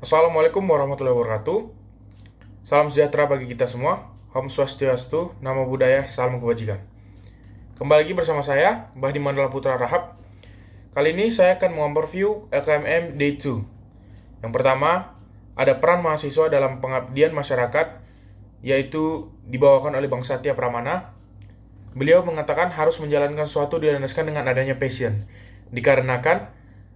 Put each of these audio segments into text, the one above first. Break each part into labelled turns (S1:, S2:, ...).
S1: Assalamualaikum warahmatullahi wabarakatuh. Salam sejahtera bagi kita semua. Om Swastiastu, Namo Buddhaya, Salam Kebajikan. Kembali lagi bersama saya, Mbah Dimandala Putra Rahab. Kali ini saya akan mengoverview LKMM Day 2. Yang pertama, ada peran mahasiswa dalam pengabdian masyarakat, yaitu dibawakan oleh Bang Satya Pramana. Beliau mengatakan harus menjalankan sesuatu dilandaskan dengan adanya passion, dikarenakan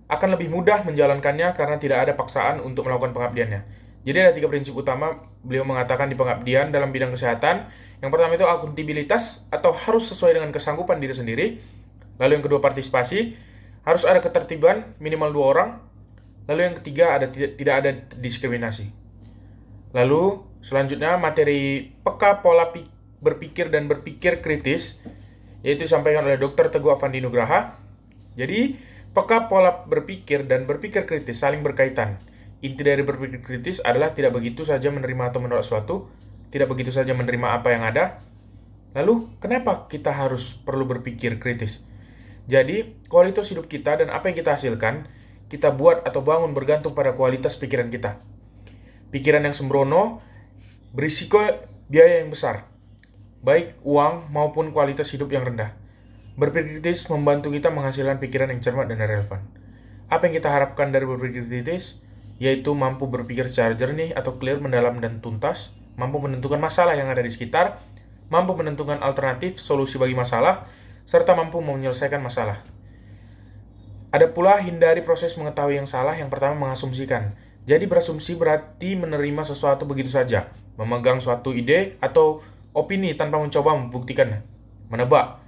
S1: akan lebih mudah menjalankannya karena tidak ada paksaan untuk melakukan pengabdiannya. Jadi ada 3 prinsip utama beliau mengatakan di pengabdian dalam bidang kesehatan. Yang pertama itu akuntabilitas atau harus sesuai dengan kesanggupan diri sendiri. Lalu yang kedua partisipasi, harus ada ketertiban minimal 2 orang. Lalu yang ketiga tidak ada diskriminasi. Lalu selanjutnya materi peka pola berpikir dan berpikir kritis, yaitu disampaikan oleh Dr. Teguh Avandi Nugraha. Jadi peka pola berpikir dan berpikir kritis saling berkaitan. Inti dari berpikir kritis adalah tidak begitu saja menerima atau menolak sesuatu, tidak begitu saja menerima apa yang ada. Lalu, kenapa kita harus perlu berpikir kritis? Jadi, kualitas hidup kita dan apa yang kita hasilkan, kita buat atau bangun bergantung pada kualitas pikiran kita. Pikiran yang sembrono berisiko biaya yang besar, baik uang maupun kualitas hidup yang rendah. Berpikir kritis membantu kita menghasilkan pikiran yang cermat dan relevan. Apa yang kita harapkan dari berpikir kritis? Yaitu mampu berpikir secara jernih atau clear, mendalam dan tuntas, mampu menentukan masalah yang ada di sekitar, mampu menentukan alternatif solusi bagi masalah, serta mampu menyelesaikan masalah. Ada pula hindari proses mengetahui yang salah. Yang pertama, mengasumsikan. Jadi berasumsi berarti menerima sesuatu begitu saja, memegang suatu ide atau opini tanpa mencoba membuktikannya. Menebak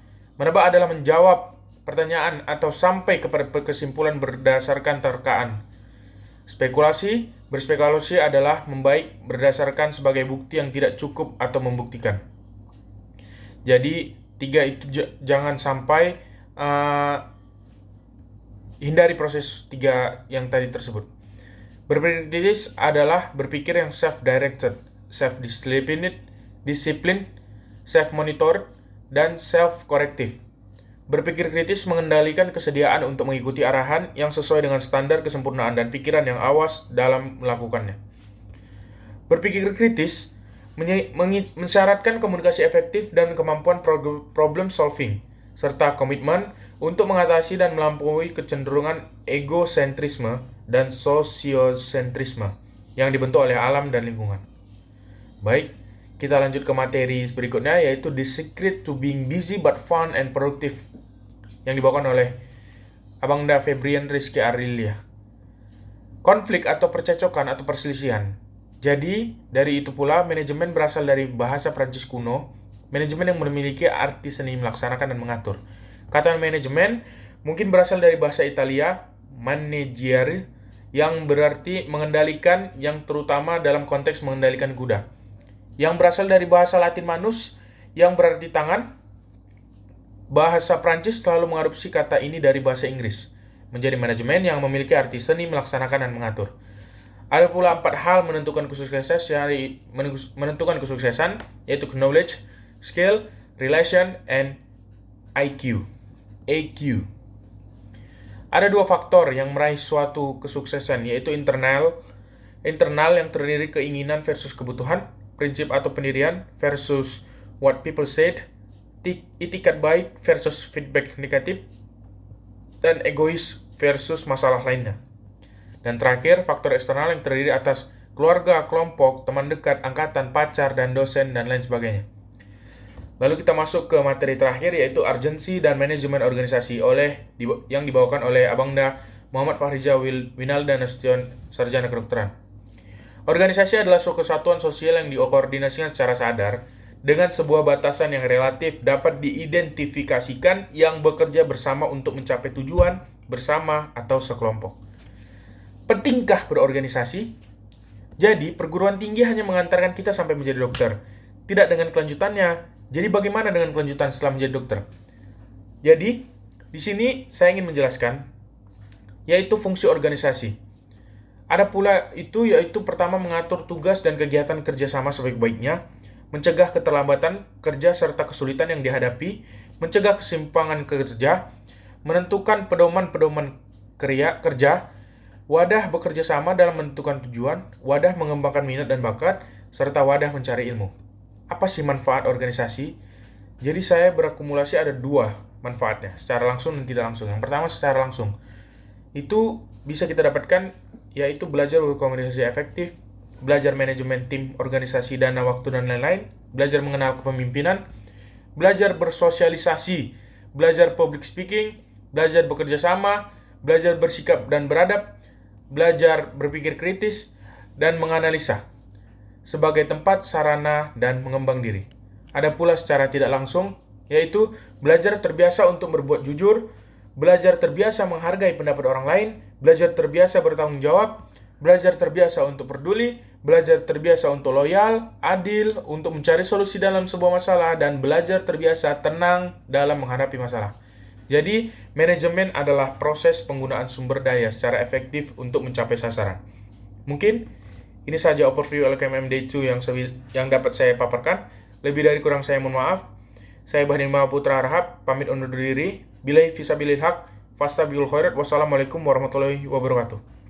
S1: adalah menjawab pertanyaan atau sampai kepada kesimpulan berdasarkan terkaan. Berspekulasi adalah membaik berdasarkan sebagai bukti yang tidak cukup atau membuktikan. Jadi 3 itu jangan sampai hindari proses 3 yang tadi tersebut. Berpikir kritis adalah berpikir yang self-directed, self-disciplined, self-monitored, dan self-corrective. Berpikir kritis mengendalikan kesediaan untuk mengikuti arahan yang sesuai dengan standar kesempurnaan dan pikiran yang awas dalam melakukannya. Berpikir kritis mensyaratkan komunikasi efektif dan kemampuan problem solving, serta komitmen untuk mengatasi dan melampaui kecenderungan egosentrisme dan sosiosentrisme yang dibentuk oleh alam dan lingkungan. Baik, kita lanjut ke materi berikutnya, yaitu The Secret to Being Busy but Fun and Productive, yang dibawakan oleh Abangda Febrian Rizky Arilia. Konflik atau percecokan atau perselisihan. Jadi, dari itu pula manajemen berasal dari bahasa Prancis kuno, manajemen yang memiliki arti seni melaksanakan dan mengatur. Kata manajemen mungkin berasal dari bahasa Italia, maneggiare, yang berarti mengendalikan, yang terutama dalam konteks mengendalikan kuda. Yang berasal dari bahasa Latin manus, yang berarti tangan. Bahasa Prancis selalu mengadopsi kata ini dari bahasa Inggris, menjadi manajemen yang memiliki arti seni melaksanakan dan mengatur. Ada pula 4 hal menentukan kesuksesan, yaitu knowledge, skill, relation, and IQ. AQ. Ada 2 faktor yang meraih suatu kesuksesan, yaitu internal yang terdiri keinginan versus kebutuhan, prinsip atau pendirian versus what people said, itikat baik versus feedback negatif, dan egois versus masalah lainnya. Dan terakhir, faktor eksternal yang terdiri atas keluarga, kelompok, teman dekat, angkatan, pacar, dan dosen, dan lain sebagainya. Lalu kita masuk ke materi terakhir, yaitu urgensi dan manajemen organisasi yang dibawakan oleh Abangda Muhammad Fahriza Winalda Nasution, Sarjana Kedokteran. Organisasi adalah suatu kesatuan sosial yang dikoordinasikan secara sadar dengan sebuah batasan yang relatif dapat diidentifikasikan yang bekerja bersama untuk mencapai tujuan bersama atau sekelompok. Pentingkah berorganisasi? Jadi, perguruan tinggi hanya mengantarkan kita sampai menjadi dokter, tidak dengan kelanjutannya. Jadi, bagaimana dengan kelanjutan setelah menjadi dokter? Jadi, di sini saya ingin menjelaskan, yaitu fungsi organisasi. Ada pula itu, yaitu pertama mengatur tugas dan kegiatan kerjasama sebaik-baiknya, mencegah keterlambatan kerja serta kesulitan yang dihadapi, mencegah kesimpangan kerja, menentukan pedoman-pedoman kerja, wadah bekerja sama dalam menentukan tujuan, wadah mengembangkan minat dan bakat, serta wadah mencari ilmu. Apa sih manfaat organisasi? Jadi saya berakumulasi ada dua manfaatnya, secara langsung dan tidak langsung. Yang pertama secara langsung, itu bisa kita dapatkan yaitu belajar berkomunikasi efektif, belajar manajemen tim, organisasi, dana, waktu, dan lain-lain, belajar mengenal kepemimpinan, belajar bersosialisasi, belajar public speaking, belajar bekerja sama, belajar bersikap dan beradab, belajar berpikir kritis, dan menganalisa sebagai tempat sarana dan mengembang diri. Ada pula secara tidak langsung, yaitu belajar terbiasa untuk berbuat jujur, belajar terbiasa menghargai pendapat orang lain, belajar terbiasa bertanggung jawab, belajar terbiasa untuk peduli, belajar terbiasa untuk loyal, adil, untuk mencari solusi dalam sebuah masalah, dan belajar terbiasa tenang dalam menghadapi masalah. Jadi, manajemen adalah proses penggunaan sumber daya secara efektif untuk mencapai sasaran. Mungkin ini saja overview LKMM Day 2 yang dapat saya paparkan. Lebih dari kurang saya mohon maaf. Saya Bahdim Putra Rahab, pamit undur diri. Billahi fisabilil haq, fastabiqul khairat. Wassalamualaikum warahmatullahi wabarakatuh.